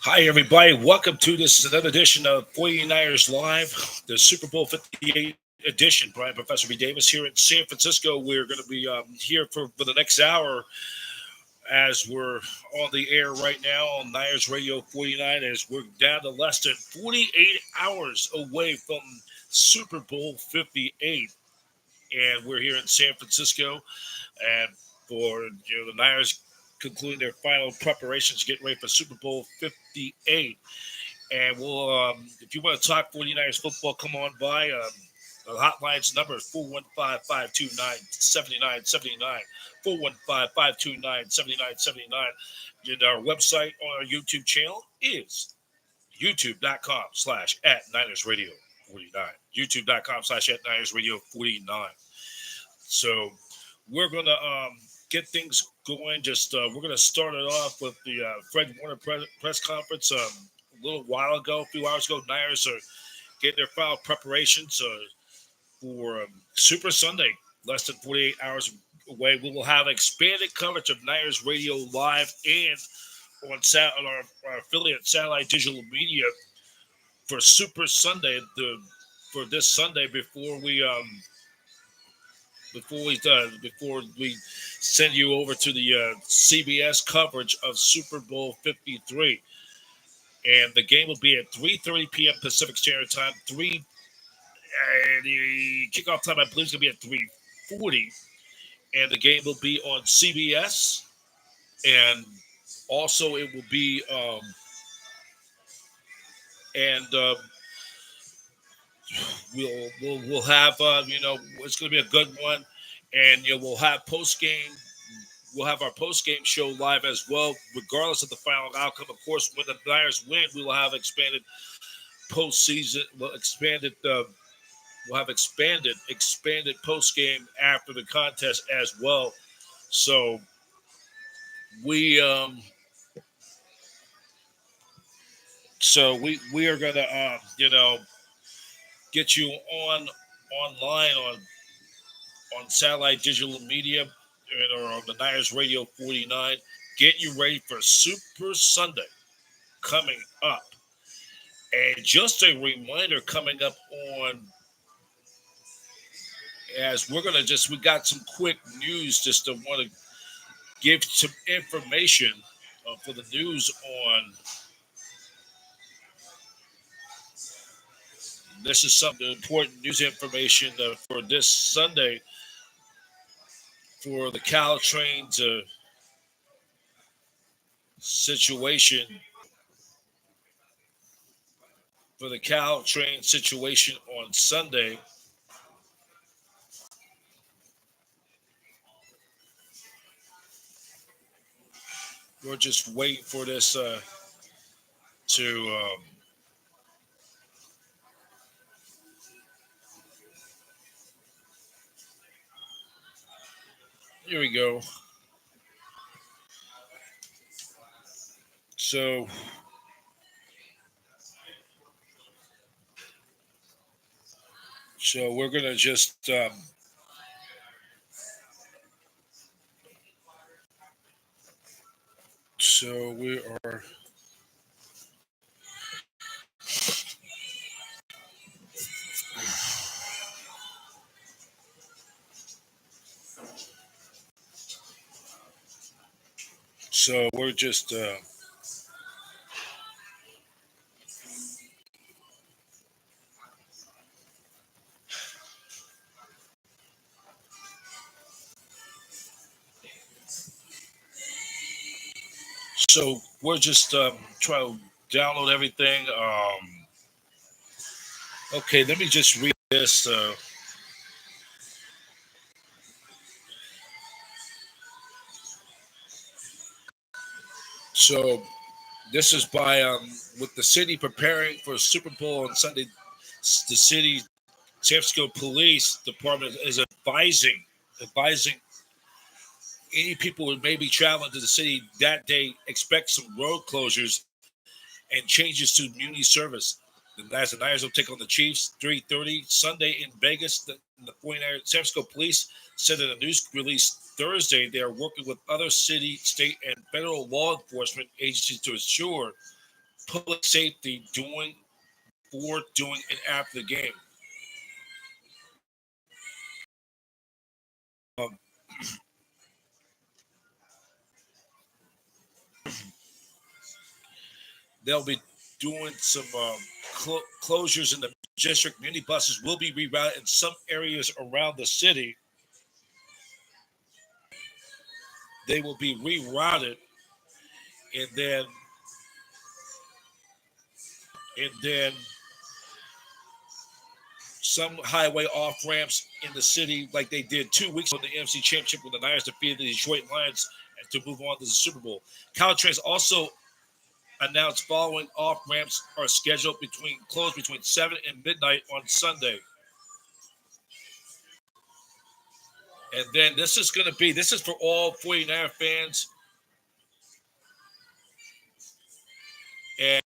Hi, everybody. Welcome to this another edition of 49ers Live, the Super Bowl 58 edition. Brian Professor B. Davis here in San Francisco. We're going to be here for the next hour as we're on the air right now on Niners Radio 49 as we're down to less than 48 hours away from Super Bowl 58. And we're here in San Francisco. And for the Niners concluding their final preparations, getting ready for Super Bowl 58. And we'll, if you want to talk 49ers football, come on by. The hotline's number is 415-529-7979. 415-529-7979. And our website on our YouTube channel is youtube.com/at Niners Radio 49. YouTube.com/at Niners Radio 49. So we're going to get things going. We're going to start it off with the Fred Warner press conference. A little while ago, a few hours ago, Niners are getting their final preparations for Super Sunday, less than 48 hours away. We will have expanded coverage of Niners Radio Live and on our affiliate Satellite Digital Media for Super Sunday. For this Sunday, before we send you over to the CBS coverage of Super Bowl 53. And the game will be at 3:30 p.m. Pacific Standard Time. The kickoff time, I believe, is going to be at 3:40. And the game will be on CBS. And also, it will be, and we'll have, it's going to be a good one. And we'll have post game. We'll have our post game show live as well, regardless of the final outcome. Of course, when the Niners win, we will have expanded postseason. We'll have expanded post game after the contest as well. So we we are gonna get you online on satellite digital media or on the Niners Radio 49. Get you ready for Super Sunday coming up. And just a reminder coming up on as we got some quick news just to want to give some information for the news on this is some important news information for this Sunday for the Caltrains situation on Sunday. We're just waiting for this to here we go. So we're gonna just so we are so we're just trying to download everything. Okay, let me just read this. So this is by with the city preparing for Super Bowl on Sunday. The city San Francisco Police Department is advising any people who may be traveling to the city that day expect some road closures and changes to community service. As the Niners will take on the Chiefs 3:30 Sunday in Vegas. The 49ers San Francisco Police said in a news release Thursday they are working with other city, state, and federal law enforcement agencies to ensure public safety during, before, during, and after the game. Um, they'll be doing some closures in the district. Many buses will be rerouted in some areas around the city. They will be rerouted, and then some highway off ramps in the city, like they did 2 weeks ago in the NFC Championship when the Niners defeated the Detroit Lions to move on to the Super Bowl. Caltrains also announced following off ramps are scheduled closed between 7 and midnight on Sunday. And then this is for all 49er fans. And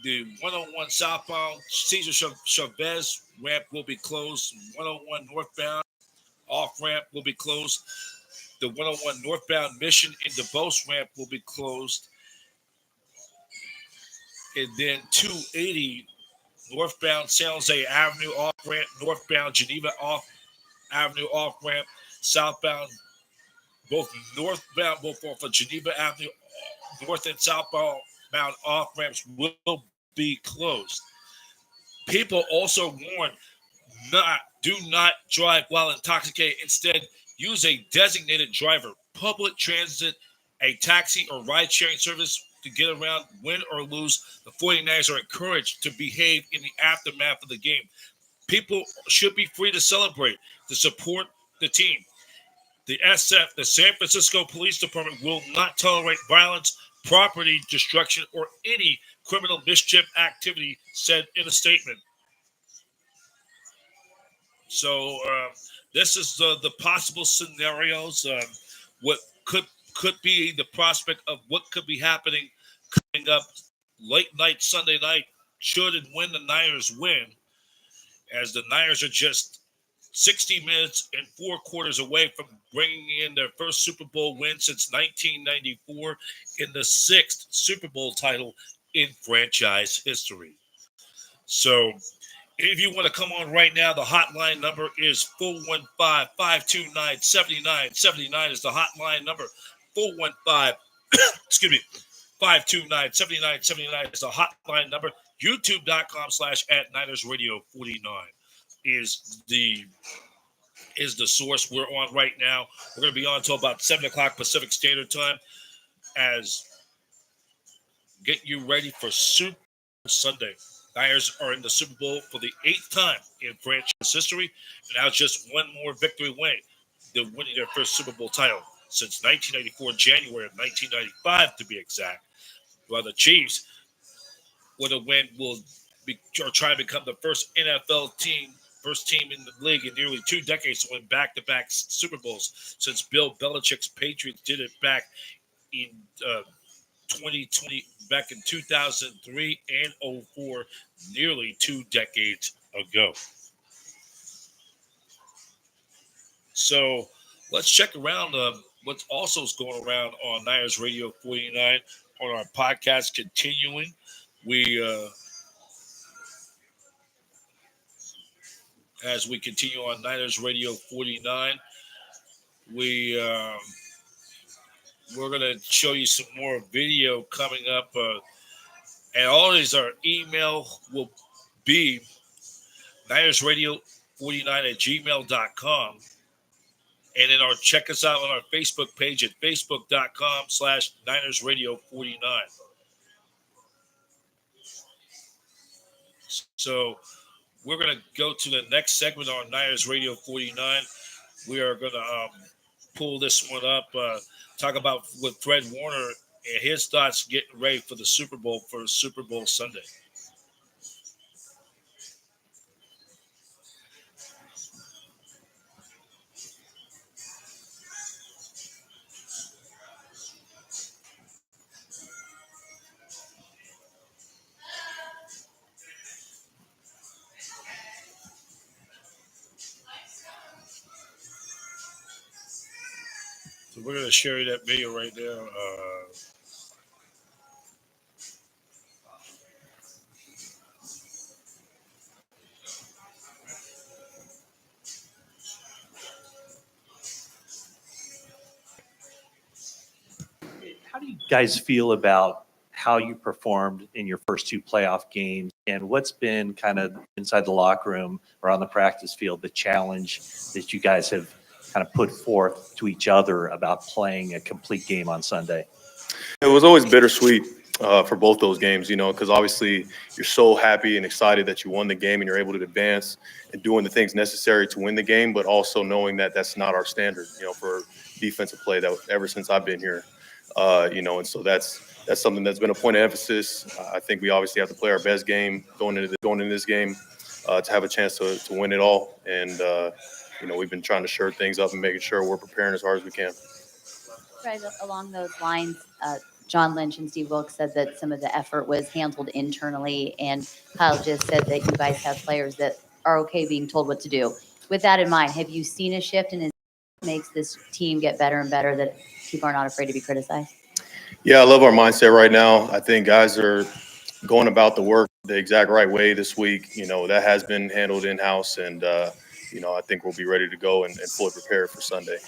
the 101 southbound Cesar Chavez ramp will be closed. 101 northbound off ramp will be closed. The 101 northbound Mission and DeBose ramp will be closed. And then 280 northbound San Jose Avenue off ramp, northbound Geneva Avenue off ramp, southbound both off of Geneva Avenue, north and southbound off ramps will be closed. People also warned do not drive while intoxicated. Instead, use a designated driver. Public transit, a taxi or ride-sharing service to get around, win or lose. The 49ers are encouraged to behave in the aftermath of the game. People should be free to celebrate, to support the team. The SF, the San Francisco Police Department, will not tolerate violence, property destruction, or any criminal mischief activity, said in a statement. So this is the possible scenarios. What could be the prospect of what could be happening coming up late night Sunday night, should and when the Niners win, as the Niners are just 60 minutes and 4 quarters away from bringing in their first Super Bowl win since 1994 in the 6th Super Bowl title in franchise history. So if you want to come on right now, the hotline number is 415-529-7979 is the hotline number. 415, excuse me, 529-7979 is the hotline number. YouTube.com/@NinersRadio49 is the source we're on right now. We're going to be on until about 7 o'clock Pacific Standard Time as get you ready for Super Sunday. Niners are in the Super Bowl for the 8th time in franchise history, and now just one more victory away. They're winning their first Super Bowl title since 1994, January of 1995 to be exact. While the Chiefs, with a win, are trying to become the first NFL team, first team in the league in nearly 2 decades to win back-to-back Super Bowls since Bill Belichick's Patriots did it back in 2020, back in 2003 and 2004, nearly 2 decades ago. So let's check around what's also going around on Niners Radio 49 on our podcast. Continuing, as we continue on Niners Radio 49, we're going to show you some more video coming up. And always our email will be NinersRadio49@gmail.com. And then check us out on our Facebook page at facebook.com/NinersRadio49. So we're going to go to the next segment on Niners Radio 49. We are going to pull this one up, talk about with Fred Warner and his thoughts getting ready for the Super Bowl for Super Bowl Sunday. So we're going to share that video right now. guys feel about how you performed in your first two playoff games, and what's been kind of inside the locker room or on the practice field, the challenge that you guys have kind of put forth to each other about playing a complete game on Sunday? It was always bittersweet for both those games, because obviously you're so happy and excited that you won the game and you're able to advance and doing the things necessary to win the game, but also knowing that that's not our standard, for defensive play that ever since I've been here, and so that's something that's been a point of emphasis. I think we obviously have to play our best game going into this game to have a chance to win it all, and we've been trying to shore things up and making sure we're preparing as hard as we can. Right along those lines, John Lynch and Steve Wilkes said that some of the effort was handled internally, and Kyle just said that you guys have players that are okay being told what to do. With that in mind, have you seen a shift in it makes this team get better and better, that people are not afraid to be criticized? Yeah, I love our mindset right now. I think guys are going about the work the exact right way this week. That has been handled in-house, and, I think we'll be ready to go and fully prepared for Sunday.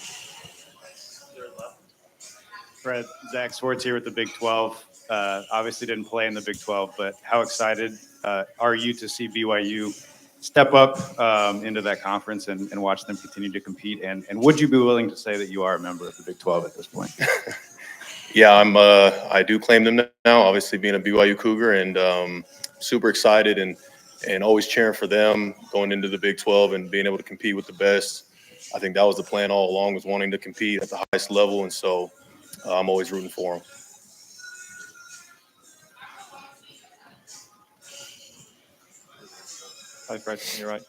Fred, Zach Swartz here with the Big 12. Obviously didn't play in the Big 12, but how excited are you to see BYU step up into that conference and watch them continue to compete? And would you be willing to say that you are a member of the Big 12 at this point? Yeah, I do claim them now, obviously being a BYU Cougar, and super excited and always cheering for them going into the Big 12 and being able to compete with the best. I think that was the plan all along, was wanting to compete at the highest level, and so I'm always rooting for them. Hi, Fred. You're right.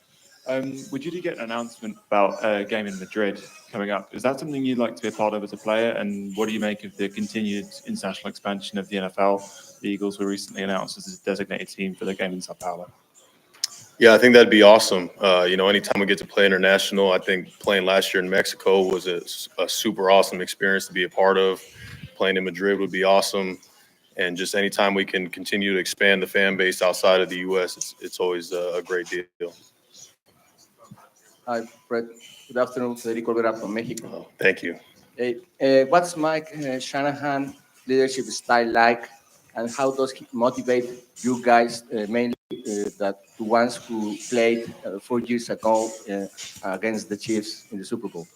Would you get an announcement about a game in Madrid coming up? Is that something you'd like to be a part of as a player? And what do you make of the continued international expansion of the NFL? The Eagles were recently announced as a designated team for the game in Sao Paulo. Yeah, I think that'd be awesome. Anytime we get to play international, I think playing last year in Mexico was a super awesome experience to be a part of. Playing in Madrid would be awesome. And just anytime we can continue to expand the fan base outside of the U.S., it's always a great deal. Hi, Fred. Good afternoon. Federico Olvera from Mexico. Oh, thank you. What's Mike Shanahan leadership style like, and how does he motivate you guys, mainly the ones who played 4 years ago against the Chiefs in the Super Bowl?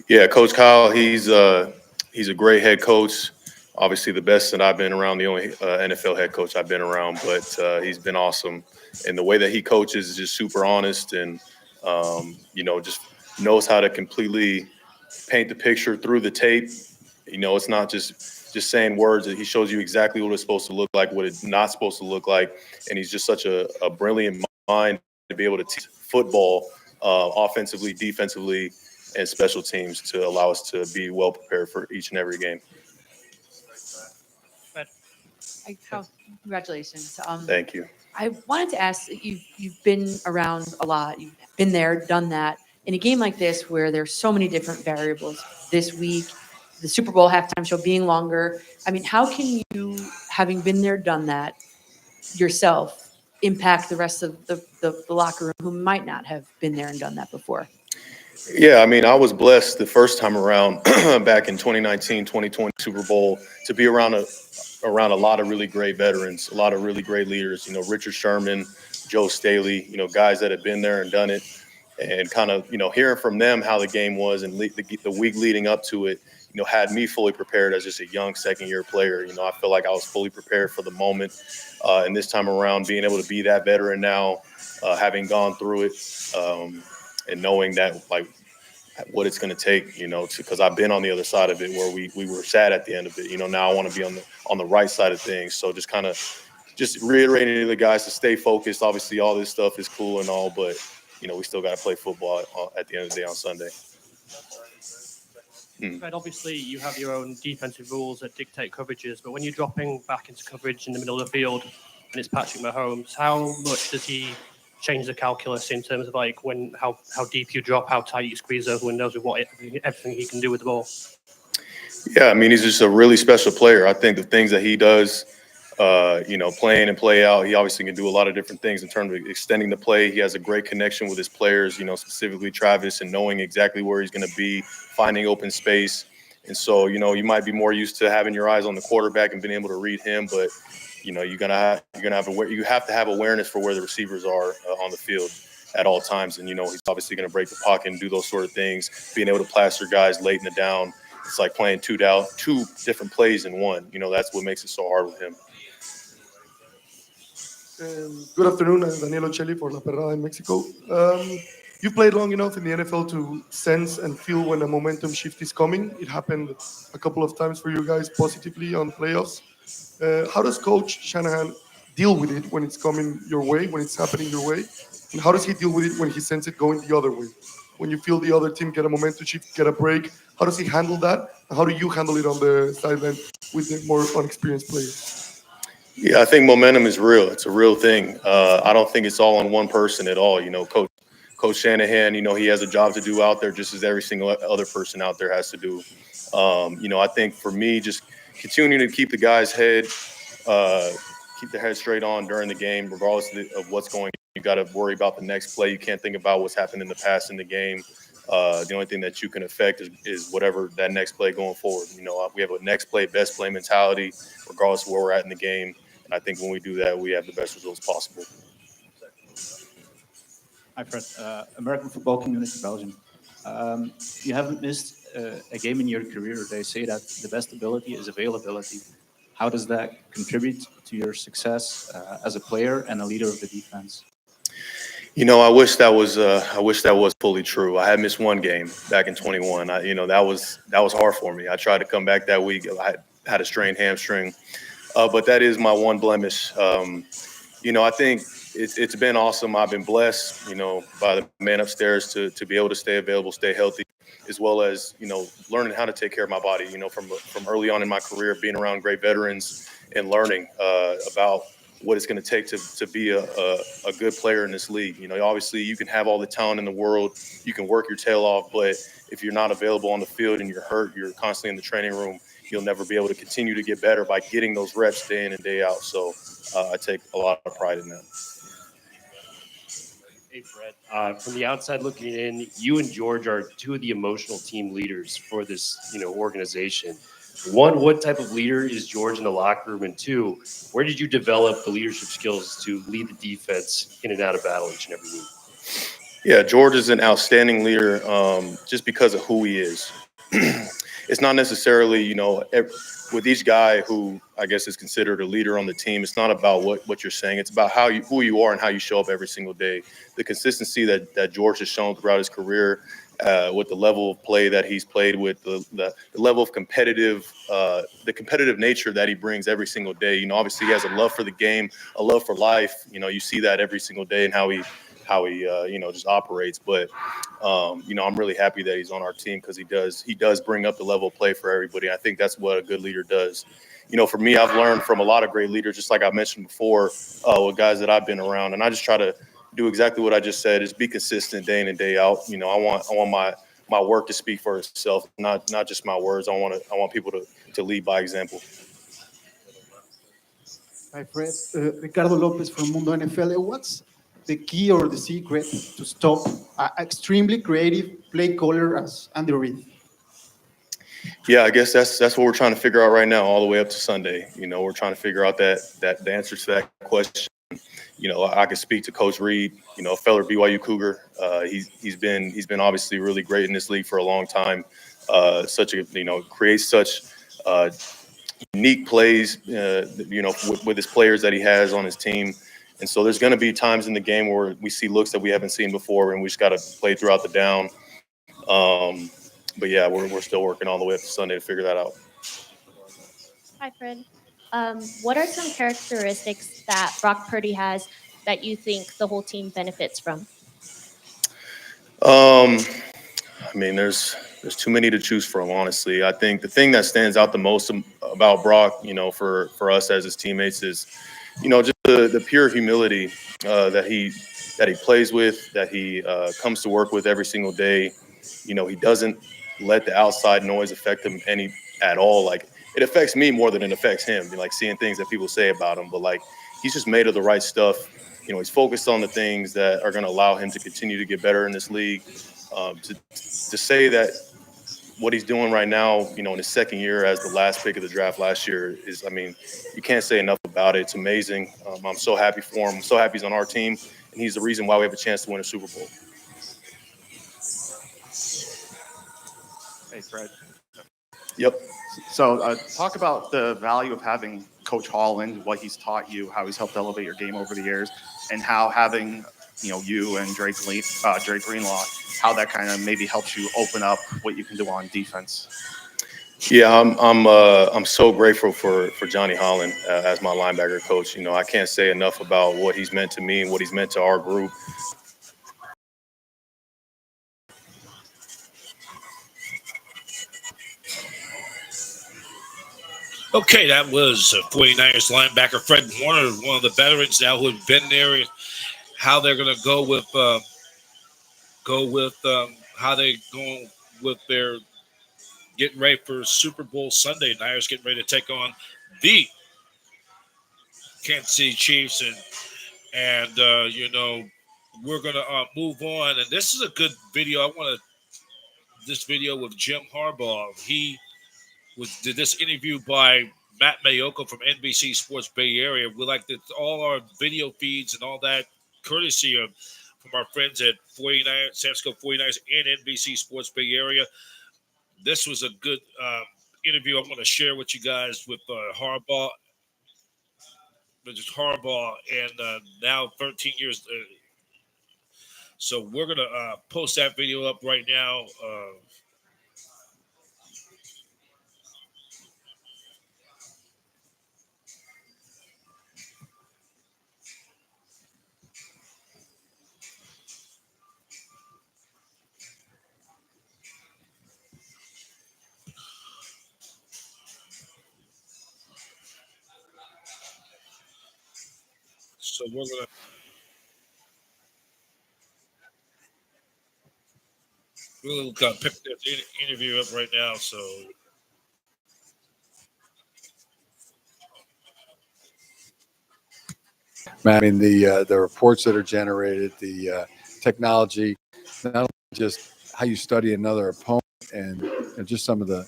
Yeah, Coach Kyle, he's a great head coach. Obviously, the best that I've been around, the only NFL head coach I've been around, but he's been awesome. And the way that he coaches is just super honest and, just knows how to completely paint the picture through the tape. It's not just saying words. He shows you exactly what it's supposed to look like, what it's not supposed to look like. And he's just such a brilliant mind to be able to teach football offensively, defensively, and special teams to allow us to be well prepared for each and every game. Congratulations. Thank you. I wanted to ask, you've been around a lot. You've been there, done that. In a game like this, where there's so many different variables, this week, the Super Bowl halftime show being longer, I mean, how can you, having been there, done that yourself, impact the rest of the locker room who might not have been there and done that before? Yeah, I mean, I was blessed the first time around back in 2019, 2020 Super Bowl to be around a lot of really great veterans, a lot of really great leaders, Richard Sherman, Joe Staley, guys that had been there and done it, and kind of, hearing from them how the game was and the week leading up to it, had me fully prepared as just a young second-year player. I feel like I was fully prepared for the moment. And this time around, being able to be that veteran now, having gone through it, and knowing that, like, what it's going to take, because I've been on the other side of it where we were sad at the end of it. Now I want to be on the right side of things. So just kind of reiterating to the guys to stay focused. Obviously, all this stuff is cool and all, but we still got to play football at the end of the day on Sunday. Fred, obviously you have your own defensive rules that dictate coverages, but when you're dropping back into coverage in the middle of the field and it's Patrick Mahomes, how much does he change the calculus in terms of like how deep you drop, how tight you squeeze those windows with everything he can do with the ball? Yeah, I mean, he's just a really special player. I think the things that he does, playing and play out, he obviously can do a lot of different things in terms of extending the play. He has a great connection with his players, specifically Travis, and knowing exactly where he's going to be, finding open space. And so, you might be more used to having your eyes on the quarterback and being able to read him, but you have to have awareness for where the receivers are on the field at all times. And he's obviously going to break the pocket and do those sort of things. Being able to plaster guys late in the down, it's like playing two different plays in one. That's what makes it so hard with him. Good afternoon, Daniel Ocelli for La Perrada in Mexico. You played long enough in the NFL to sense and feel when a momentum shift is coming. It happened a couple of times for you guys positively on playoffs. How does Coach Shanahan deal with it when it's coming your way, when it's happening your way? And how does he deal with it when he senses it going the other way? When you feel the other team get a momentum shift, get a break, how does he handle that? And how do you handle it on the sideline with the more unexperienced players? Yeah, I think momentum is real. It's a real thing. I don't think it's all on one person at all. Coach Shanahan, he has a job to do out there just as every single other person out there has to do. I think for me, just continuing to keep the guys' head, keep their head straight on during the game, regardless of what's going on. You got to worry about the next play. You can't think about what's happened in the past in the game. The only thing that you can affect is whatever that next play going forward. We have a next play, best play mentality, regardless of where we're at in the game. And I think when we do that, we have the best results possible. Hi, Fred. American Football Community Belgium. You haven't missed a game in your career. They say that the best ability is availability. How does that contribute to your success as a player and a leader of the defense? I wish that was fully true. I had missed one game back in 21. That was hard for me. I tried to come back that week. I had a strained hamstring. But that is my one blemish. I think it's been awesome. I've been blessed, by the man upstairs to be able to stay available, stay healthy, as well as, learning how to take care of my body, from early on in my career, being around great veterans and learning about what it's going to take to be a good player in this league. Obviously you can have all the talent in the world, you can work your tail off, but if you're not available on the field and you're hurt, you're constantly in the training room, you'll never be able to continue to get better by getting those reps day in and day out. So I take a lot of pride in that. Hey, Fred. From the outside looking in, you and George are two of the emotional team leaders for this, organization. One, what type of leader is George in the locker room? And two, where did you develop the leadership skills to lead the defense in and out of battle each and every week? Yeah, George is an outstanding leader just because of who he is. It's not necessarily, with each guy who I guess is considered a leader on the team, it's not about what you're saying. It's about who you are and how you show up every single day. The consistency that George has shown throughout his career, with the level of play that he's played with, the level of the competitive nature that he brings every single day. Obviously he has a love for the game, a love for life. You see that every single day and how he just operates. But I'm really happy that he's on our team because he does bring up the level of play for everybody. I think that's what a good leader does. For me, I've learned from a lot of great leaders, just like I mentioned before, with guys that I've been around, and I just try to do exactly what I just said: is be consistent day in and day out. I want my work to speak for itself, not just my words. I want people to lead by example. Hi, Fred. Ricardo Lopez from Mundo NFL. What's the key or the secret to stop an extremely creative play caller as Andy Reid? Yeah, I guess that's what we're trying to figure out right now, all the way up to Sunday. We're trying to figure out that the answer to that question. I could speak to Coach Reid, a fellow BYU Cougar. He's been obviously really great in this league for a long time. Creates such unique plays, with his players that he has on his team. And so there's going to be times in the game where we see looks that we haven't seen before, and we just got to play throughout the down. But yeah, we're still working all the way up to Sunday to figure that out. Hi, Fred. What are some characteristics that Brock Purdy has that you think the whole team benefits from? There's too many to choose from, honestly. I think the thing that stands out the most about Brock, for us as his teammates is, just the pure humility that he plays with, that he comes to work with every single day. He doesn't let the outside noise affect him at all. Like, it affects me more than it affects him. Like seeing things that people say about him, but he's just made of the right stuff. He's focused on the things that are going to allow him to continue to get better in this league. To say that what he's doing right now, in his second year as the last pick of the draft last year is, I mean, you can't say enough about it. It's amazing. I'm so happy for him. I'm so happy he's on our team, and he's the reason why we have a chance to win a Super Bowl. Hey, Fred. Yep. So talk about the value of having Coach Holland, what he's taught you, how he's helped elevate your game over the years, and how having, you and Drake Greenlaw, how that kind of maybe helps you open up what you can do on defense. Yeah, I'm so grateful for Johnny Holland as my linebacker coach. I can't say enough about what he's meant to me and what he's meant to our group. Okay, that was 49ers linebacker Fred Warner, one of the veterans now who have been there, and how they're going to go with how they going with their getting ready for Super Bowl Sunday. Niners getting ready to take on the Kansas City Chiefs, and we're going to move on. And this is a good video. This video with Jim Harbaugh. He did this interview by Matt Mayoko from NBC Sports Bay Area. We like that all our video feeds and all that courtesy of from our friends at 49 San Francisco 49ers and NBC Sports Bay Area. This was a good interview I want to share with you guys with Harbaugh. And now 13 years. So we're going to post that video up right now. So we'll pick this interview up right now. So. I mean, the reports that are generated, the technology, not only just how you study another opponent, and just some of the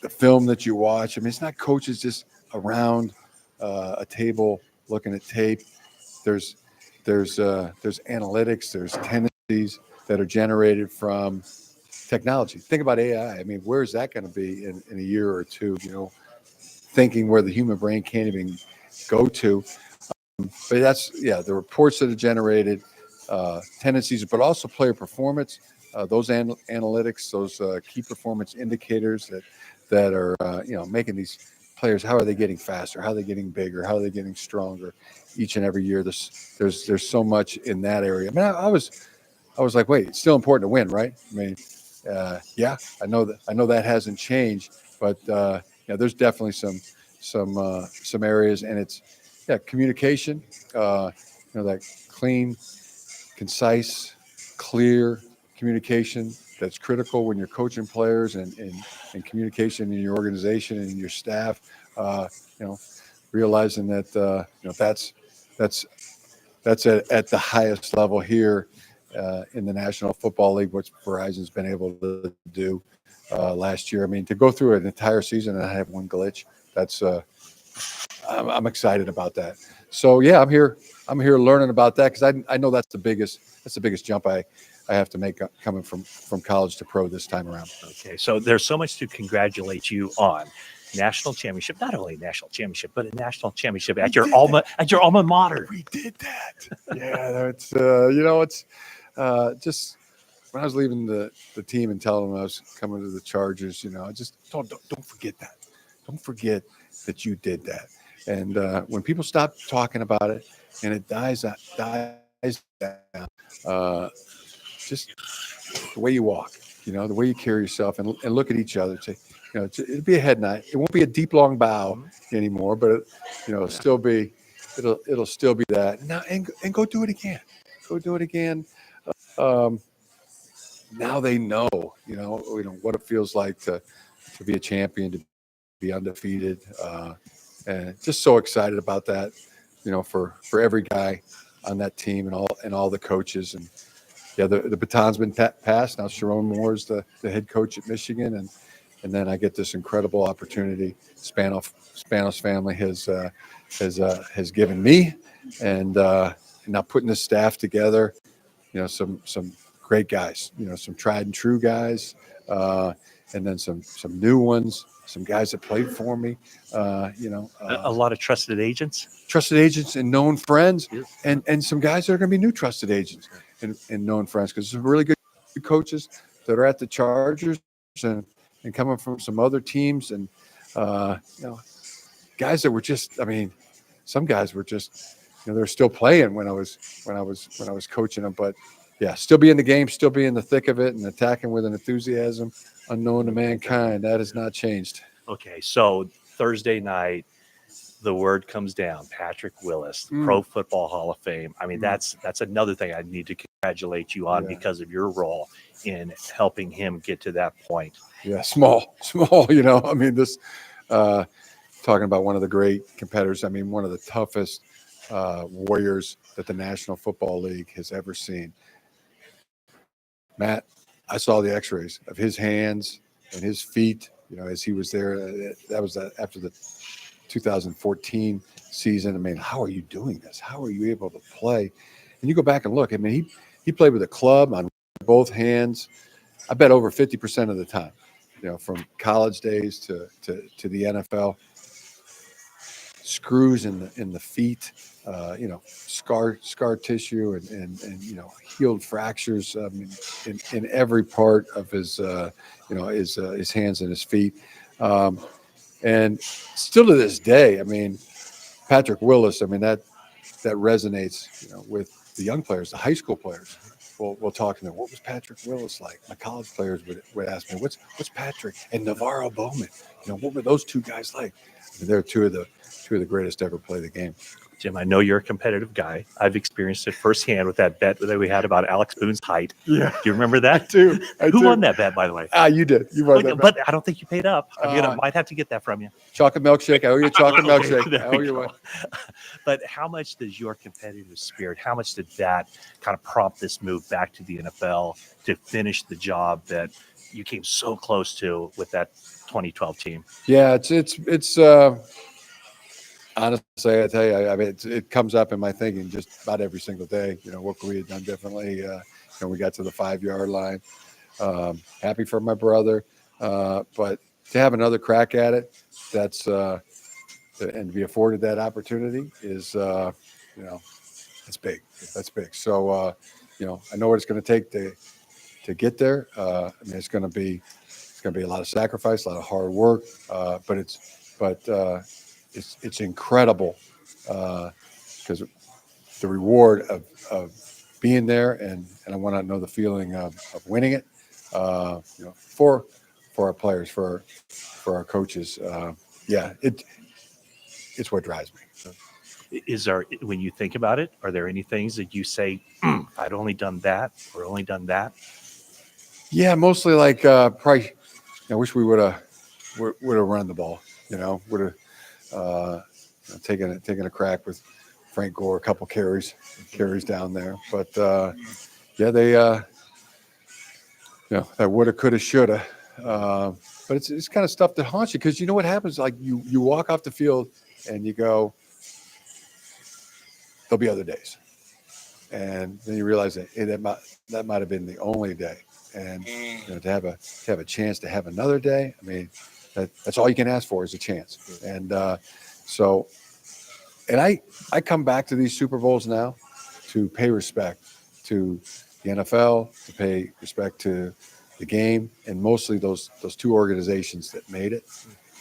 the film that you watch. I mean, it's not coaches just around a table looking at tape. There's analytics, there's tendencies that are generated from technology. Think about AI. I mean, where is that going to be in a year or two? Thinking where the human brain can't even go to. But that's, the reports that are generated, tendencies, but also player performance, those analytics, those key performance indicators that are, making these players, how are they getting faster? How are they getting bigger? How are they getting stronger each and every year? There's so much in that area. I mean, I was like, wait, it's still important to win, right? I mean, I know that hasn't changed, but there's definitely some areas, and it's communication, that clean, concise, clear communication that's critical when you're coaching players, and communication in your organization and in your staff. Realizing that that's at the highest level here in the National Football League, which Verizon's been able to do last year. I mean, to go through an entire season and have one glitch, that's I'm excited about that. So I'm here learning about that, because I know that's the biggest jump I have to make coming from college to pro this time around. Okay, so there's so much to congratulate you on. National championship, not only national championship, but a national championship at your alma mater. We did that. Yeah, it's just when I was leaving the team and telling them I was coming to the Chargers, just don't forget that. Don't forget that you did that. And when people stop talking about it and it dies down, just the way you walk, the way you carry yourself, and look at each other. Say, it'll be a head nod. It won't be a deep long bow anymore, but it'll still be that. Now and go do it again. Go do it again. Now they know, what it feels like to be a champion, to be undefeated, and just so excited about that, for every guy on that team and all the coaches, and yeah, the baton's been passed. Now Sharon Moore is the head coach at Michigan, and then I get this incredible opportunity. Spanos family has given me, and now putting this staff together. Some great guys. Some tried and true guys, and then some new ones. Some guys that played for me. A lot of trusted agents. Trusted agents and known friends, and some guys that are going to be new trusted agents and known friends, because some really good coaches that are at the Chargers and coming from some other teams, and guys that were just, I mean, some guys were just, they're still playing when I was coaching them, but yeah, still be in the game, still be in the thick of it, and attacking with an enthusiasm unknown to mankind. That has not changed. Okay, so Thursday night, the word comes down. Patrick Willis, Pro Football Hall of Fame. I mean, that's another thing I need to congratulate you on because of your role in helping him get to that point. Yeah, small. I mean, this talking about one of the great competitors. I mean, one of the toughest warriors that the National Football League has ever seen. Matt, I saw the X-rays of his hands and his feet. As he was there, that was after the 2014 season. I mean, how are you doing this? How are you able to play? And you go back and look. I mean, he played with a club on both hands. I bet over 50% of the time. From college days to the NFL. Screws in the feet, scar tissue and healed fractures in every part of his hands and his feet, and still to this day, I mean, Patrick Willis, I mean that resonates, with the young players, the high school players. We'll talk to them. What was Patrick Willis like? My college players would ask me, what's Patrick and Navarro Bowman? What were those two guys like? I mean, they're two of the greatest to ever play the game. Jim, I know you're a competitive guy. I've experienced it firsthand with that bet that we had about Alex Boone's height. Yeah. Do you remember that? I do. Who won that bet, by the way? You did. You won that bet. But I don't think you paid up. Might have to get that from you. Chocolate milkshake. I owe you a chocolate milkshake. There I owe we you go. one. But how much does your competitive spirit, how much did that kind of prompt this move back to the NFL to finish the job that you came so close to with that 2012 team? Yeah, it's honestly, I tell you, I mean, it comes up in my thinking just about every single day. What could we have done differently? We got to the 5-yard line. Happy for my brother, but to have another crack at it, that's and to be afforded that opportunity is, it's big. That's big. So, I know what it's going to take to get there. I mean, it's going to be a lot of sacrifice, a lot of hard work, but it's incredible because the reward of being there, and I want to know the feeling of winning it, for our players, for our coaches. It's what drives me. Is there, when you think about it, are there any things that you say, if I'd only done that or only done that? Yeah, mostly like probably. I wish we would have run the ball. Would have taken a crack with Frank Gore, a couple carries down there. But they that woulda, coulda, shoulda. But it's kind of stuff that haunts you, because you know what happens. Like you walk off the field and you go, there'll be other days, and then you realize that that might have been the only day. And to have a chance to have another day, I mean, that's all you can ask for is a chance. And I come back to these Super Bowls now to pay respect to the NFL, to pay respect to the game, and mostly those two organizations that made it,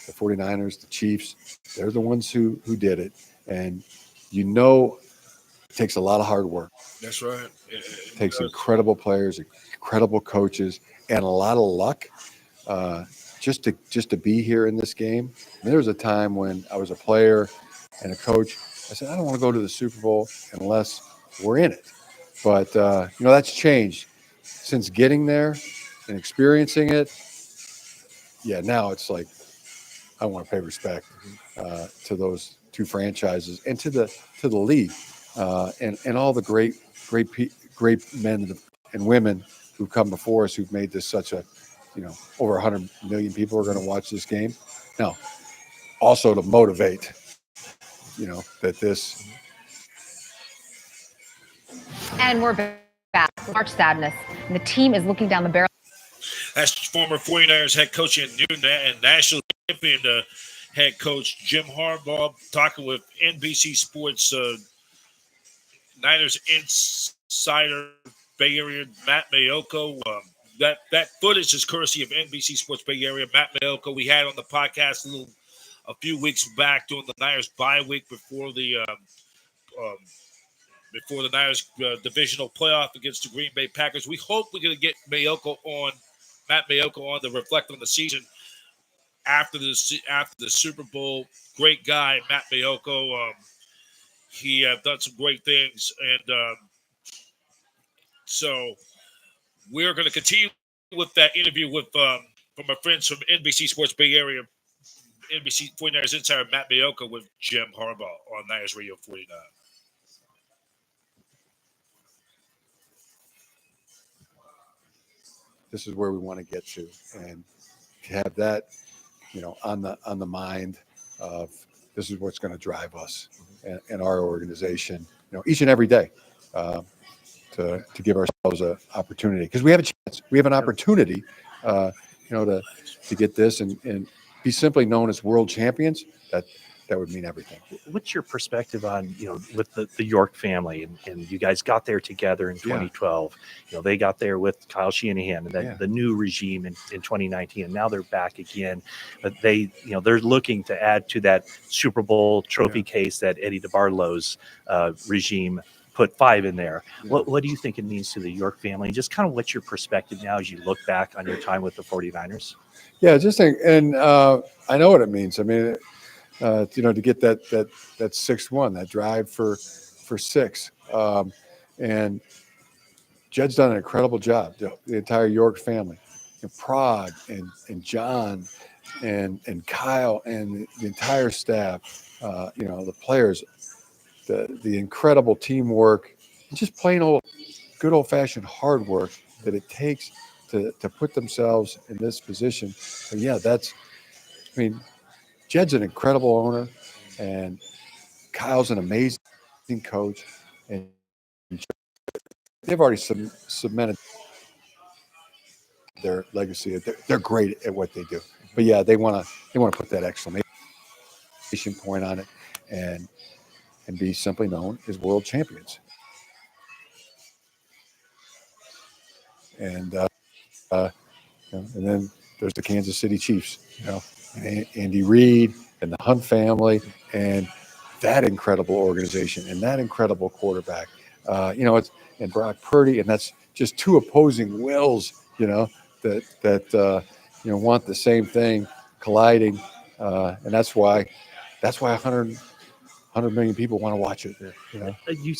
the 49ers, the Chiefs. They're the ones who did it. And it takes a lot of hard work. That's right. It takes incredible players, incredible coaches, and a lot of luck just to be here in this game. I mean, there was a time when I was a player and a coach. I said, I don't want to go to the Super Bowl unless we're in it. But that's changed since getting there and experiencing it. Yeah, now it's like I want to pay respect to those two franchises and to the league and all the great men and women who've come before us who've made this such a, over 100 million people are going to watch this game. No, also to motivate, that this. And we're back. March Sadness. And the team is looking down the barrel. That's former 49ers head coach and new and national champion head coach Jim Harbaugh talking with NBC Sports Niners insider Bay Area Matt Mayoko. That footage is courtesy of NBC Sports Bay Area. Matt Mayoko, we had on the podcast a few weeks back during the Niners bye week before the Niners divisional playoff against the Green Bay Packers. We hope we're going to get Matt Mayoko on to reflect on the season after the Super Bowl. Great guy, Matt Mayoko. He done some great things, and so we're going to continue with that interview with from our friends from NBC Sports Bay Area, NBC 49ers insider Matt Mayoko with Jim Harbaugh on Niners Radio 49. This is where we want to get to, and to have that, on the mind of this is what's going to drive us and our organization, each and every day, to give ourselves an opportunity, because we have a chance, we have an opportunity, to get this and be simply known as world champions. That would mean everything. What's your perspective on, with the York family and you guys got there together in 2012, they got there with Kyle Shanahan and then the new regime in 2019, and now they're back again, but they're looking to add to that Super Bowl trophy case that Eddie DeBartolo's regime put 5 in there. What do you think it means to the York family? And just kind of what's your perspective now as you look back on your time with the 49ers? Yeah, just think, and I know what it means. I mean, to get that 6-1, that drive for 6. And Jed's done an incredible job, the entire York family, and Prague and John and Kyle and the entire staff, the players, the incredible teamwork, and just plain good old-fashioned hard work that it takes to put themselves in this position. And Jed's an incredible owner, and Kyle's an amazing coach, and they've already cemented their legacy. They're great at what they do, but yeah, they want to put that exclamation point on it, and be simply known as world champions. And and then there's the Kansas City Chiefs, and Andy Reid and the Hunt family, and that incredible organization and that incredible quarterback. And Brock Purdy, and that's just two opposing wills, that want the same thing colliding, and that's why 100 million people want to watch it. You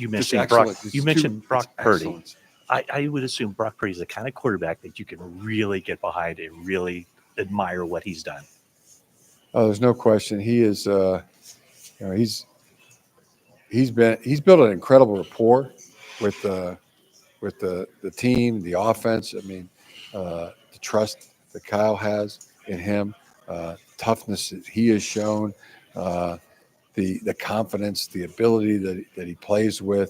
mentioned Brock. You mentioned Brock Purdy. I would assume Brock Purdy is the kind of quarterback that you can really get behind and really admire what he's done. Oh, there's no question. He is. He's built an incredible rapport with the team, the offense. I mean, the trust that Kyle has in him, toughness that he has shown, the confidence, the ability that he plays with.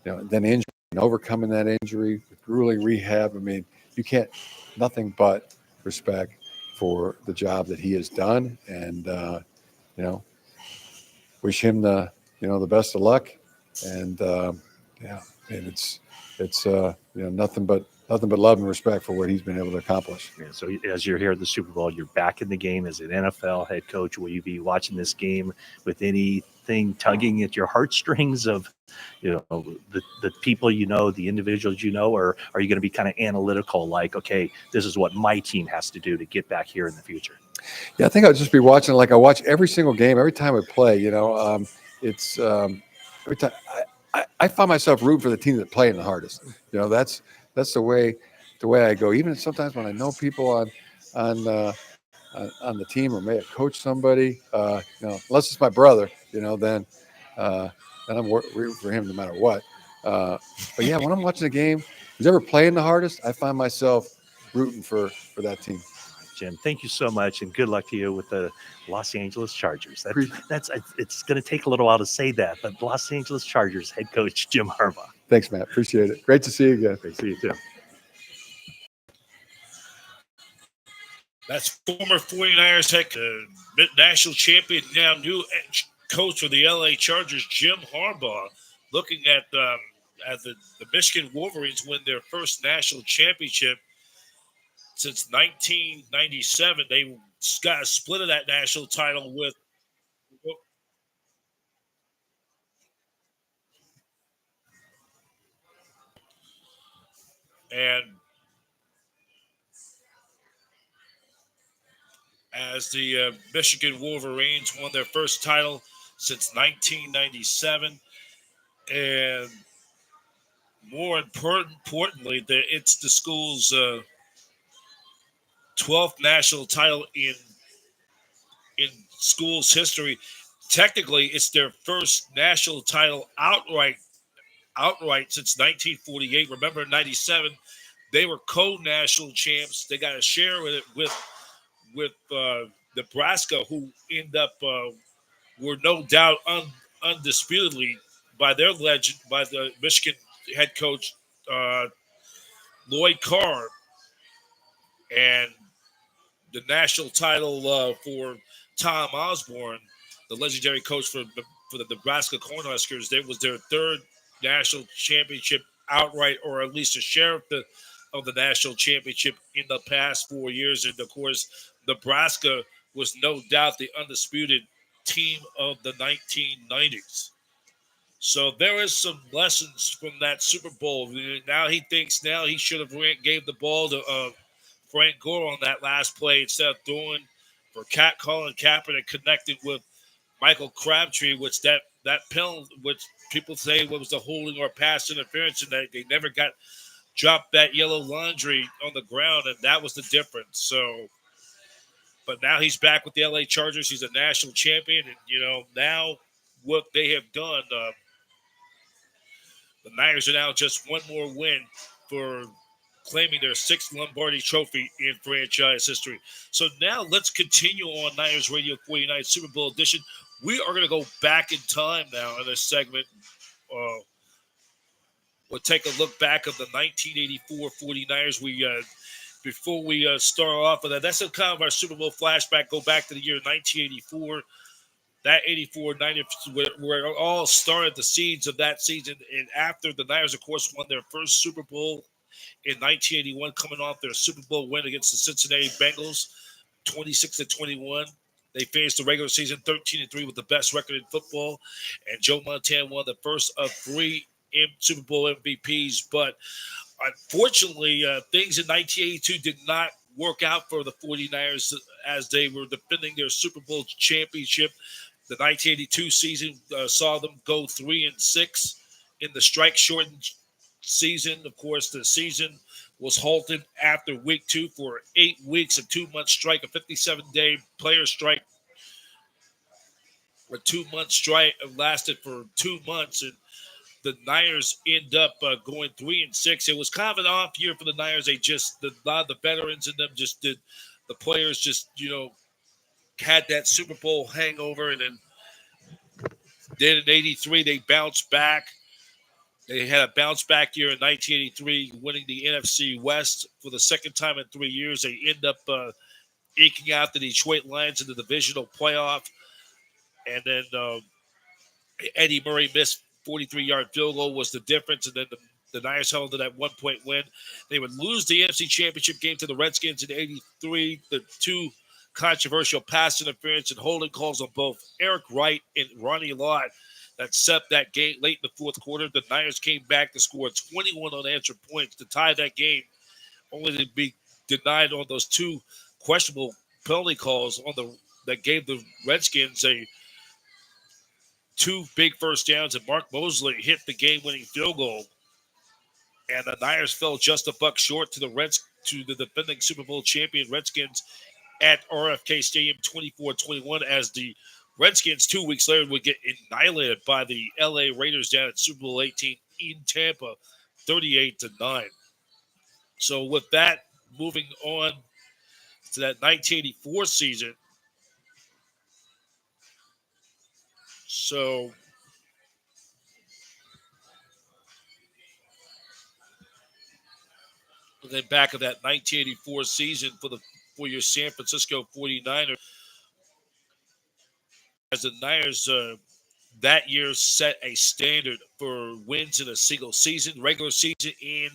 Then injury and overcoming that injury with grueling rehab. I mean, you can't nothing but respect for the job that he has done, and wish him the best of luck. And and it's nothing but love and respect for what he's been able to accomplish. Yeah, so as you're here at the Super Bowl, you're back in the game as an NFL head coach. Will you be watching this game with anything tugging at your heartstrings of, the people the individuals or are you going to be kind of analytical, like, okay, this is what my team has to do to get back here in the future? Yeah, I think I'll just be watching like I watch every single game, every time I play. It's every time I find myself rooting for the team that's playing the hardest. That's the way I go. Even sometimes when I know people on the team or may have coached somebody, unless it's my brother, then I'm rooting for him no matter what. But yeah, when I'm watching a game, who's ever playing the hardest, I find myself rooting for that team. Jim, thank you so much, and good luck to you with the Los Angeles Chargers. It's going to take a little while to say that, but Los Angeles Chargers head coach Jim Harbaugh. Thanks, Matt. Appreciate it. Great to see you again. Great to see you too. That's former 49ers national champion, now new coach for the LA Chargers, Jim Harbaugh, looking at the Michigan Wolverines win their first national championship since 1997. They got a split of that national title with. And as the Michigan Wolverines won their first title since 1997. And more importantly, it's the school's 12th national title in school's history. Technically, it's their first national title outright since 1948. Remember, in '97, they were co-national champs. They got a share with it with Nebraska, who end up were no doubt undisputedly by their legend, by the Michigan head coach Lloyd Carr, and the national title for Tom Osborne, the legendary coach for the Nebraska Cornhuskers. That was their third national championship outright, or at least a share of the national championship in the past 4 years. And of course, Nebraska was no doubt the undisputed team of the 1990s. So there is some lessons from that Super Bowl. Now he thinks he should have gave the ball to Frank Gore on that last play instead of throwing for Colin Kaepernick, connected with Michael Crabtree, which that penalty, which people say was the holding or pass interference, and that they never dropped that yellow laundry on the ground, and that was the difference. So, but now he's back with the LA Chargers. He's a national champion, and now what they have done. The Niners are now just one more win for claiming their sixth Lombardi trophy in franchise history. So now let's continue on Niners Radio 49 Super Bowl edition. We are going to go back in time now in this segment. We'll take a look back of the 1984 49ers. Before we start off with that, that's a kind of our Super Bowl flashback. Go back to the year 1984. That 84 Niners, where it all started, the seeds of that season. And after the Niners, of course, won their first Super Bowl in 1981, coming off their Super Bowl win against the Cincinnati Bengals, 26-21. They finished the regular season 13-3 with the best record in football. And Joe Montana won the first of 3 Super Bowl MVPs. But unfortunately, things in 1982 did not work out for the 49ers as they were defending their Super Bowl championship. The 1982 season saw them go 3-6 in the strike-shortened season. Of course, the season was halted after week 2 for 8 weeks, a 2-month strike, a 57-day player strike. A 2-month strike lasted for 2 months, and the Niners end up going 3-6. It was kind of an off year for the Niners. A lot of the veterans in them the players had that Super Bowl hangover, and then in 83, they bounced back. They had a bounce back year in 1983, winning the NFC West for the second time in 3 years. They end up eking out the Detroit Lions in the divisional playoff. And then Eddie Murray missed 43-yard field goal was the difference. And then the Niners held to that 1-point win. They would lose the NFC Championship game to the Redskins in 83. The 2 controversial pass interference and holding calls on both Eric Wright and Ronnie Lott that set that game late in the fourth quarter. The Niners came back to score 21 unanswered points to tie that game, only to be denied on those 2 questionable penalty calls that gave the Redskins 2 big first downs, and Mark Mosley hit the game-winning field goal. And the Niners fell just a buck short to the defending Super Bowl champion Redskins at RFK Stadium, 24-21, as the Redskins 2 weeks later would get annihilated by the LA Raiders down at Super Bowl 18 in Tampa, 38-9. So with that, moving on to that 1984 season. So then back of that 1984 season for your San Francisco 49ers, as the Niners that year set a standard for wins in a single season, regular season, and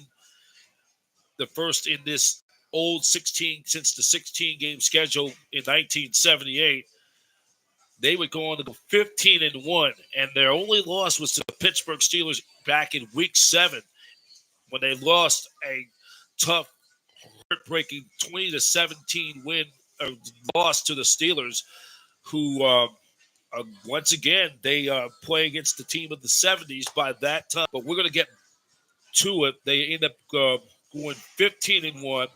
the first in this old 16 since the 16 game schedule in 1978. They would go on to go 15-1, and their only loss was to the Pittsburgh Steelers back in Week 7 when they lost a tough, heartbreaking 20-17 win or loss to the Steelers, who once again they play against the team of the 70s by that time. But we're going to get to it. They end up going 15-1.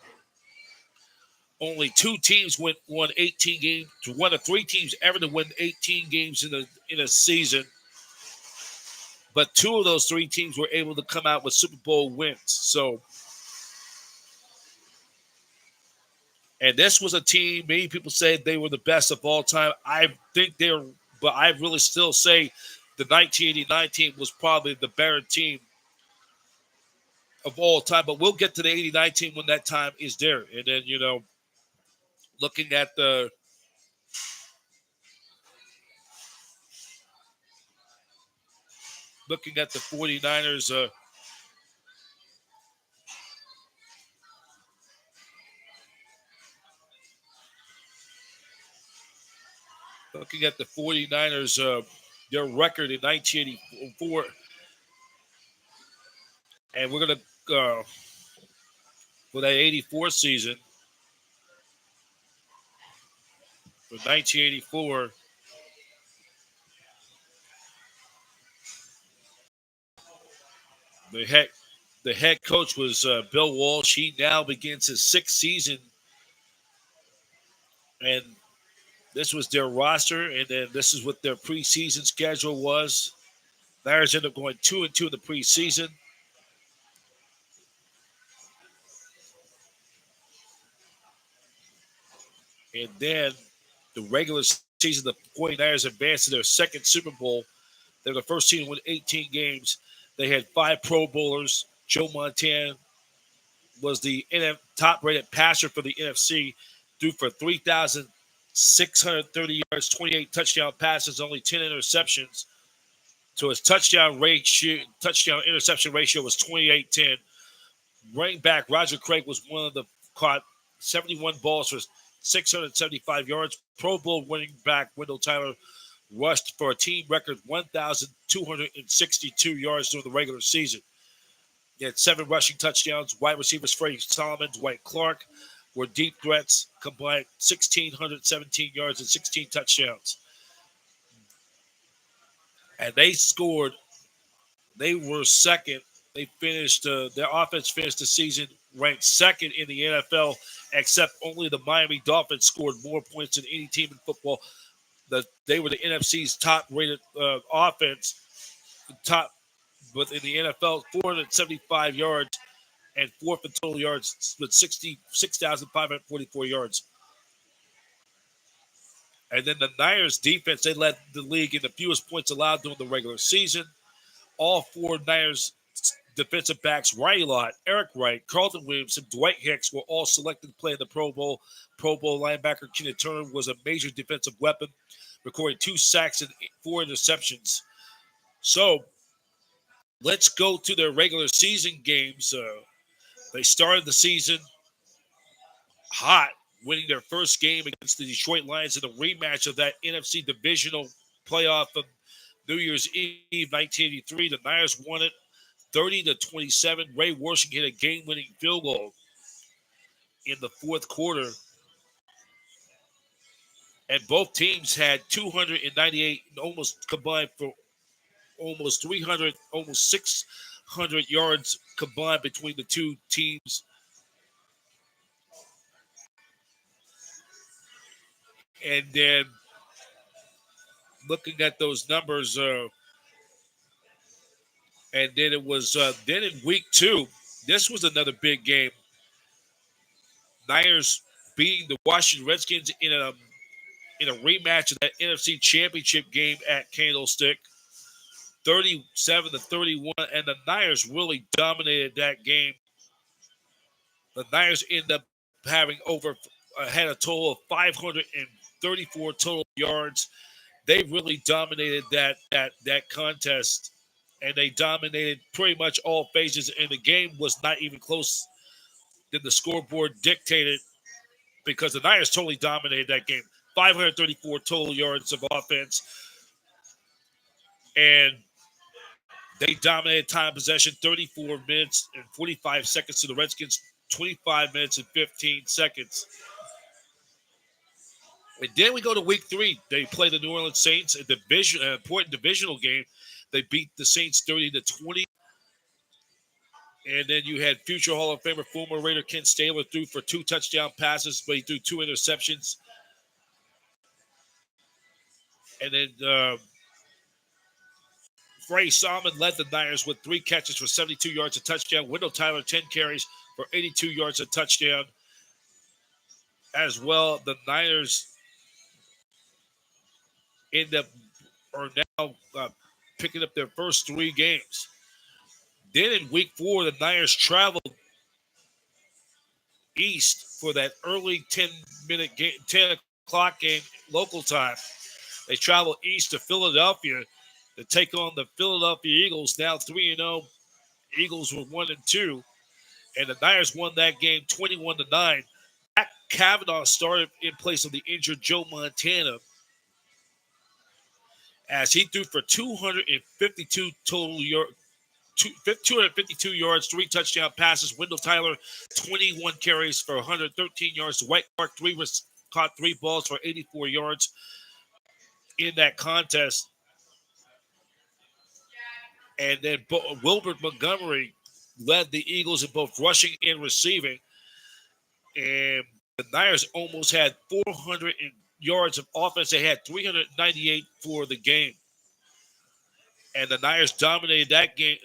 Only two teams won 18 games. One of three teams ever to win 18 games in a season. But two of those three teams were able to come out with Super Bowl wins. So, and this was a team, many people say they were the best of all time. I think but I really still say the 1989 team was probably the better team of all time. But we'll get to the 89 team when that time is there. And then, looking at the 49ers, looking at the 49ers, their record in 1984, and we're going to, for that 84 season, for 1984, the head coach was Bill Walsh. He now begins his sixth season, and this was their roster, and then this is what their preseason schedule was. Niners ended up going 2-2 in the preseason. And then the regular season, the 49ers advanced to their second Super Bowl. They were the first team to win 18 games. They had 5 Pro Bowlers. Joe Montana was the top-rated passer for the NFC, threw for 3,630 yards, 28 touchdown passes, only 10 interceptions. So his touchdown interception ratio was 28-10. Running back Roger Craig was one of the caught 71 balls for 675 yards. Pro Bowl running back Wendell Tyler rushed for a team record 1,262 yards during the regular season. He had 7 rushing touchdowns. Wide receivers Freddie Solomon, Dwight Clark were deep threats, combined 1,617 yards and 16 touchdowns. And they scored. They were second. They finished. Their offense finished the season ranked second in the NFL, except only the Miami Dolphins scored more points than any team in football. They were the NFC's top-rated offense, but in the NFL, 475 yards and fourth in total yards with 6,544 yards. And then the Niners defense, they led the league in the fewest points allowed during the regular season. All 4 Niners defensive backs, Riley Lott, Eric Wright, Carlton Williams, and Dwight Hicks were all selected to play in the Pro Bowl. Pro Bowl linebacker Keenan Turner was a major defensive weapon, recording 2 sacks and 4 interceptions. So let's go to their regular season games. They started the season hot, winning their first game against the Detroit Lions in the rematch of that NFC divisional playoff of New Year's Eve 1983. The Niners won it 30-27. Ray Washington hit a game-winning field goal in the fourth quarter. And both teams had 298, almost combined for almost 300, almost 600 yards combined between the two teams. And then looking at those numbers, and then it was then in week 2, this was another big game. Niners beating the Washington Redskins in a rematch of that NFC Championship game at Candlestick, 37-31, and the Niners really dominated that game. The Niners end up having had a total of 534 total yards. They really dominated that contest, and they dominated pretty much all phases. And the game was not even close than the scoreboard dictated, because the Niners totally dominated that game. 534 total yards of offense, and they dominated time of possession, 34 minutes and 45 seconds to the Redskins, 25 minutes and 15 seconds. And then we go to week 3. They play the New Orleans Saints, an important divisional game. They beat the Saints 30-20. And then you had future Hall of Famer, former Raider Ken Stabler, threw for 2 touchdown passes, but he threw 2 interceptions. And then Frey Salmon led the Niners with 3 catches for 72 yards, a touchdown. Wendell Tyler, 10 carries for 82 yards, a touchdown. As well, the Niners are now picking up their first 3 games. Then in week 4, the Niners traveled east for that early 10-minute game, 10 o'clock game local time. They travel east to Philadelphia to take on the Philadelphia Eagles, now 3-0. Eagles were 1-2, and the Niners won that game 21-9. Matt Kavanaugh started in place of the injured Joe Montana, as he threw for 252 total yards. 252 yards, 3 touchdown passes. Wendell Tyler, 21 carries for 113 yards. White Clark caught 3 balls for 84 yards in that contest. And then Wilbert Montgomery led the Eagles in both rushing and receiving. And the Niners almost had 400 yards of offense. They had 398 for the game. And the Niners dominated that game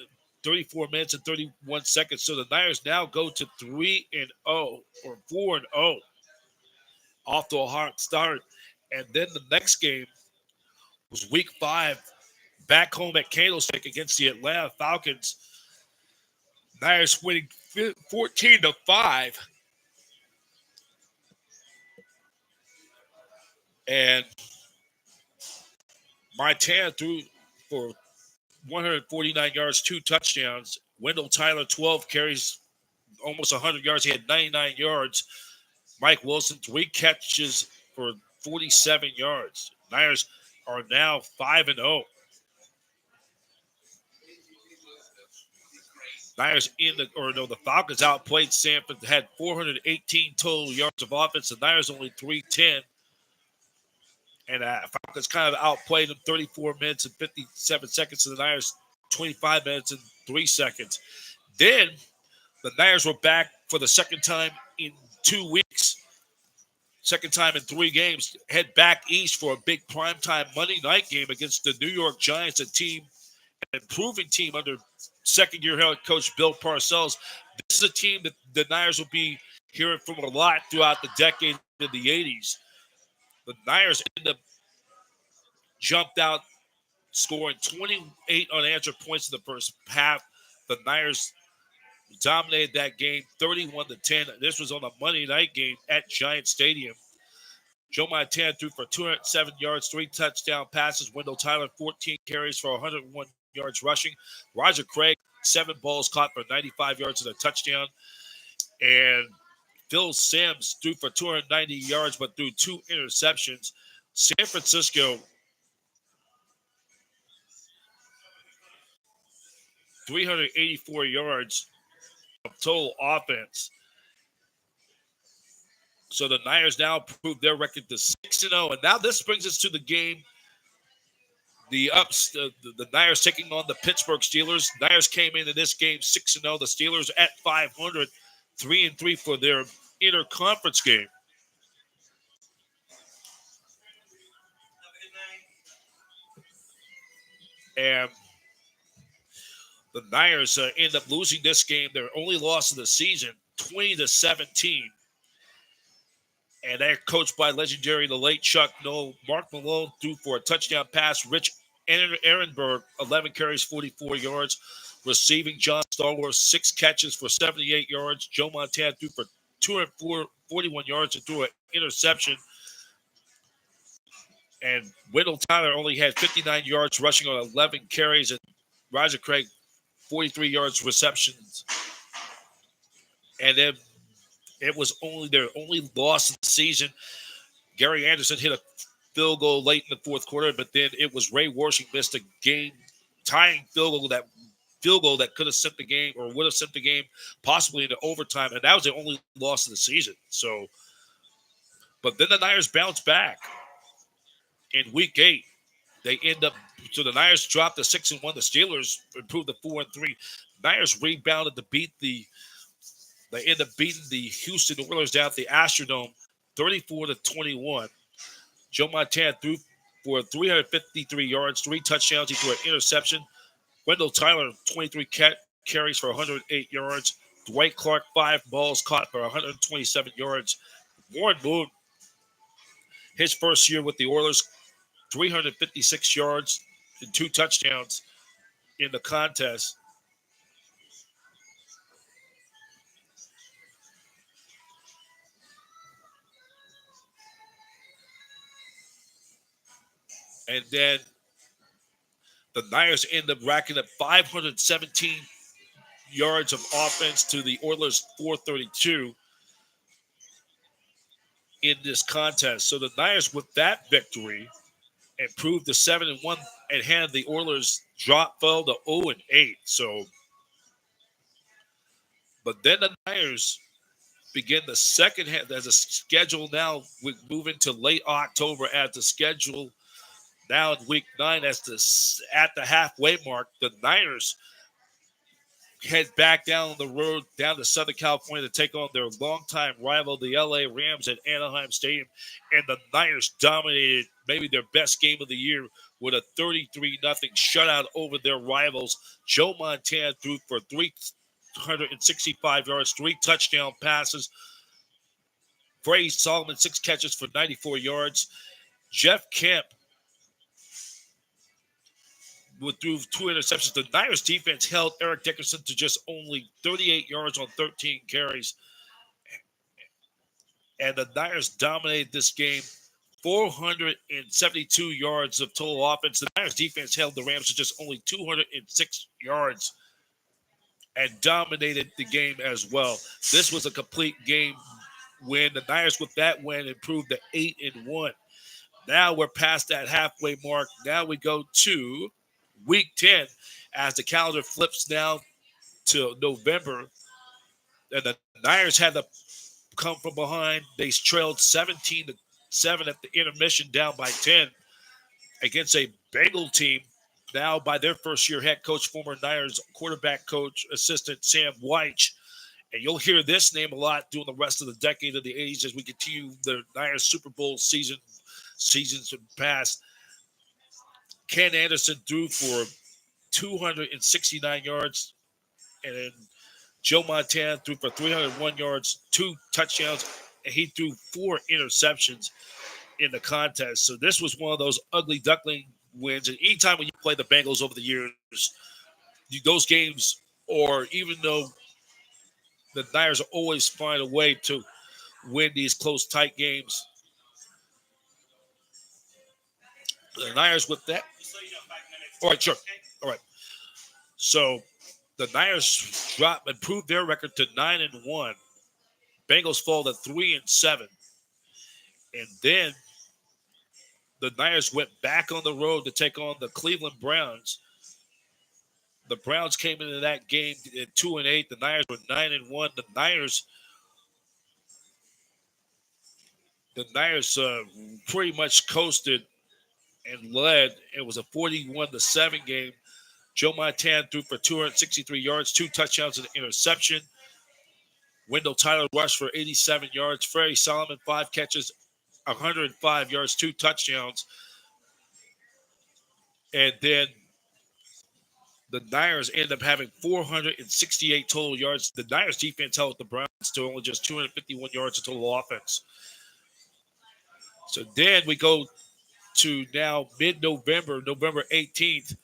34 minutes and 31 seconds. So the Niners now go to 3-0 or 4-0, off to a hot start. And then the next game was week 5, back home at Candlestick against the Atlanta Falcons. Niners winning 14-5. And Montana threw for 149 yards, 2 touchdowns. Wendell Tyler, 12 carries, almost 100 yards. He had 99 yards. Mike Wilson, 3 catches for 47 yards. Niners are now 5-0. The Falcons outplayed Sanford, had 418 total yards of offense. The Niners only 310. And Falcons kind of outplayed them 34 minutes and 57 seconds to the Niners, 25 minutes and 3 seconds. Then the Niners were back for the second time in 2 weeks. Second time in 3 games, head back east for a big primetime Monday night game against the New York Giants, an improving team under second-year head coach Bill Parcells. This is a team that the Niners will be hearing from a lot throughout the decade in the 80s. The Niners jumped out, scoring 28 unanswered points in the first half. The Niners dominated that game 31-10. This was on a Monday night game at Giant Stadium. Joe Montana threw for 207 yards, 3 touchdown passes. Wendell Tyler, 14 carries for 101 yards rushing. Roger Craig, 7 balls caught for 95 yards and a touchdown. And Phil Simms threw for 290 yards but threw 2 interceptions. San Francisco, 384 yards of total offense. So the Niners now improved their record to 6-0. And now this brings us to the game. The Niners taking on the Pittsburgh Steelers. Niners came into this game 6-0. The Steelers at 500, 3-3 for their interconference game. And the Niners end up losing this game, their only loss of the season, 20-17. And they're coached by legendary, the late Chuck Noll. Mark Malone threw for a touchdown pass. Rich Ehrenberg, 11 carries, 44 yards. Receiving, John Stallworth, 6 catches for 78 yards. Joe Montana threw for 241 yards and threw an interception. And Wendell Tyler only had 59 yards rushing on 11 carries. And Roger Craig, 43 yards receptions. And then it was only their only loss of the season. Gary Anderson hit a field goal late in the fourth quarter, but then it was Ray Warshing missed a game-tying field goal that could have sent the game or would have sent the game possibly into overtime, and that was the only loss of the season. So, but then the Niners bounced back in Week 8. They end up so the Niners dropped to 6-1. The Steelers improved to 4-3. Niners rebounded to beat they end up beating the Houston Oilers down at the Astrodome, 34-21. Joe Montana threw for 353 yards, 3 touchdowns. He threw an interception. Wendell Tyler, 23 carries for 108 yards. Dwight Clark, 5 balls caught for 127 yards. Warren Moon, his first year with the Oilers, 356 yards and 2 touchdowns in the contest. And then the Niners end up racking up 517 yards of offense to the Oilers 432 in this contest. So the Niners, with that victory, improved to 7-1 and had the Oilers fell to 0-8. So, but then the Niners begin the second half as a schedule now. We move into late October as the schedule now in Week 9 at the halfway mark. The Niners head back down the road down to Southern California to take on their longtime rival, the LA Rams, at Anaheim Stadium. And the Niners dominated maybe their best game of the year with a 33-0 shutout over their rivals. Joe Montana threw for 365 yards, 3 touchdown passes. Bray Solomon, 6 catches for 94 yards. Jeff Kemp threw 2 interceptions. The Niners defense held Eric Dickerson to just only 38 yards on 13 carries. And the Niners dominated this game, 472 yards of total offense. The Niners defense held the Rams to just only 206 yards and dominated the game as well. This was a complete game win. The Niners, with that win, improved to 8-1. Now we're past that halfway mark. Now we go to Week 10 as the calendar flips now to November. And the Niners had to come from behind. They trailed 17-7 at the intermission, down by 10 against a Bengal team now by their first-year head coach, former Niners quarterback coach, assistant Sam Weich. And you'll hear this name a lot during the rest of the decade of the 80s as we continue the Niners Super Bowl seasons past. Ken Anderson threw for 269 yards, and then Joe Montana threw for 301 yards, 2 touchdowns, and he threw 4 interceptions in the contest. So this was one of those ugly duckling wins. And anytime when you play the Bengals over the years, those games, or even though the Niners always find a way to win these close, tight games, the Niners with that. All right, sure. All right. So the Niners improved their record to 9-1. Bengals fall to 3-7. And then the Niners went back on the road to take on the Cleveland Browns. The Browns came into that game at 2-8. The Niners were 9-1. The Niners pretty much coasted and led. It was a 41-7 game. Joe Montana threw for 263 yards, 2 touchdowns and an interception. Wendell Tyler rushed for 87 yards. Freddie Solomon, 5 catches, 105 yards, 2 touchdowns. And then The Niners end up having 468 total yards. The Niners defense held the Browns to only just 251 yards of total offense. So then we go to now mid-November, November 18th.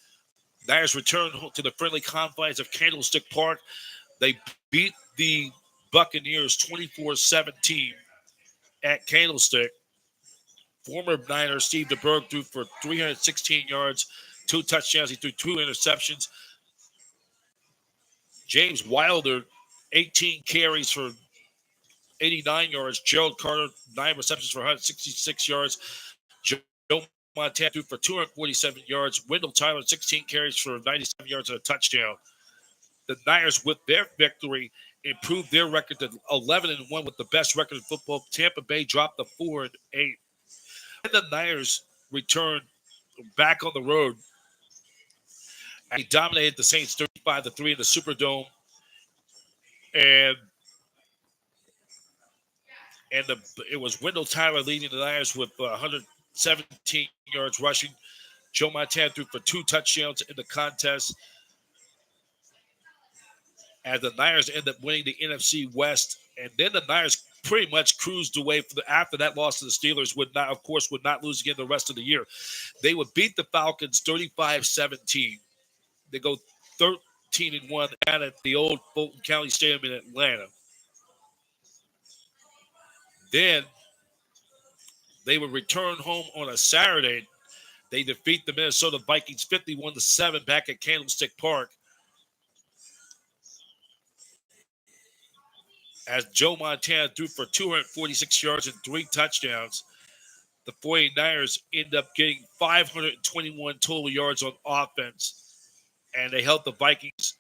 Niners return to the friendly confines of Candlestick Park. They beat the Buccaneers 24-17 at Candlestick. Former Niner Steve DeBerg threw for 316 yards, 2 touchdowns. He threw 2 interceptions. James Wilder, 18 carries for 89 yards. Gerald Carter, 9 receptions for 166 yards. Joe Montana threw for 247 yards. Wendell Tyler, 16 carries for 97 yards and a touchdown. The Niners, with their victory, improved their record to 11-1 with the best record in football. Tampa Bay dropped to 4-8. And the Niners returned back on the road. And he dominated the Saints 35-3 in the Superdome. And it was Wendell Tyler leading the Niners with 117 yards rushing. Joe Montana threw for 2 touchdowns in the contest. As the Niners end up winning the NFC West, and then the Niners pretty much cruised away after that loss to the Steelers. Would not lose again the rest of the year. They would beat the Falcons 35-17. They go 13-1 out at the old Fulton County Stadium in Atlanta. Then they would return home on a Saturday. They defeat the Minnesota Vikings 51-7 back at Candlestick Park. As Joe Montana threw for 246 yards and 3 touchdowns, the 49ers end up getting 521 total yards on offense, and they held the Vikings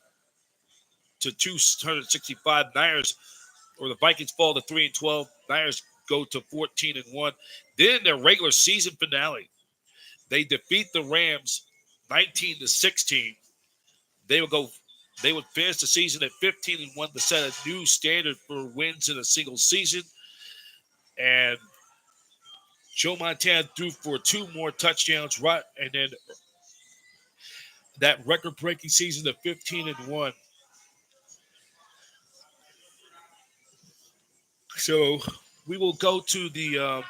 to 265. The Vikings fall to 3-12. Niners go to 14-1. Then their regular season finale, they defeat the Rams 19-16. They would finish the season at 15-1 to set a new standard for wins in a single season. And Joe Montana threw for 2 more touchdowns, right? And then that record-breaking season of 15-1. So we will go to the.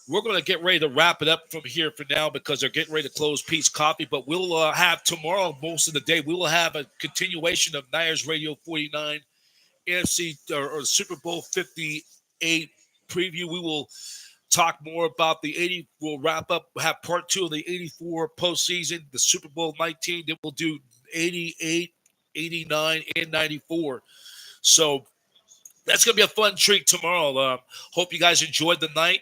We're going to get ready to wrap it up from here for now because they're getting ready to close Pete's Coffee. But we'll have tomorrow, most of the day, we will have a continuation of Niners Radio 49 NFC or Super Bowl 58 preview. We will talk more about the 80. We'll wrap up, have part 2 of the 84 postseason, the Super Bowl 19. Then we'll do 88, 89, and 94. So that's going to be a fun treat tomorrow. Hope you guys enjoyed the night.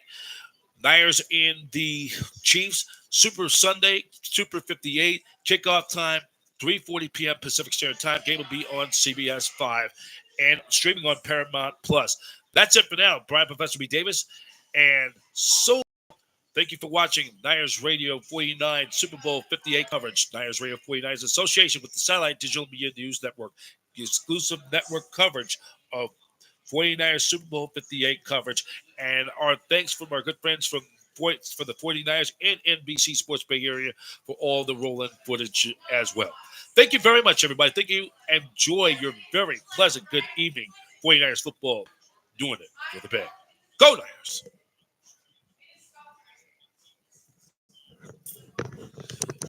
Niners and the Chiefs, Super Sunday, Super 58, kickoff time, 3:40 p.m. Pacific Standard Time. Game will be on CBS 5 and streaming on Paramount Plus. That's it for now. Brian Professor B. Davis, and so thank you for watching Niners Radio 49 Super Bowl 58 coverage. Niners Radio 49 is association with the Satellite Digital Media News Network, the exclusive network coverage of 49ers Super Bowl 58 coverage. And our thanks from our good friends for the 49ers and NBC Sports Bay Area for all the roll-in footage as well. Thank you very much, everybody. Thank you. Enjoy your very pleasant good evening. 49ers football, doing it for the Bay. Go Niners!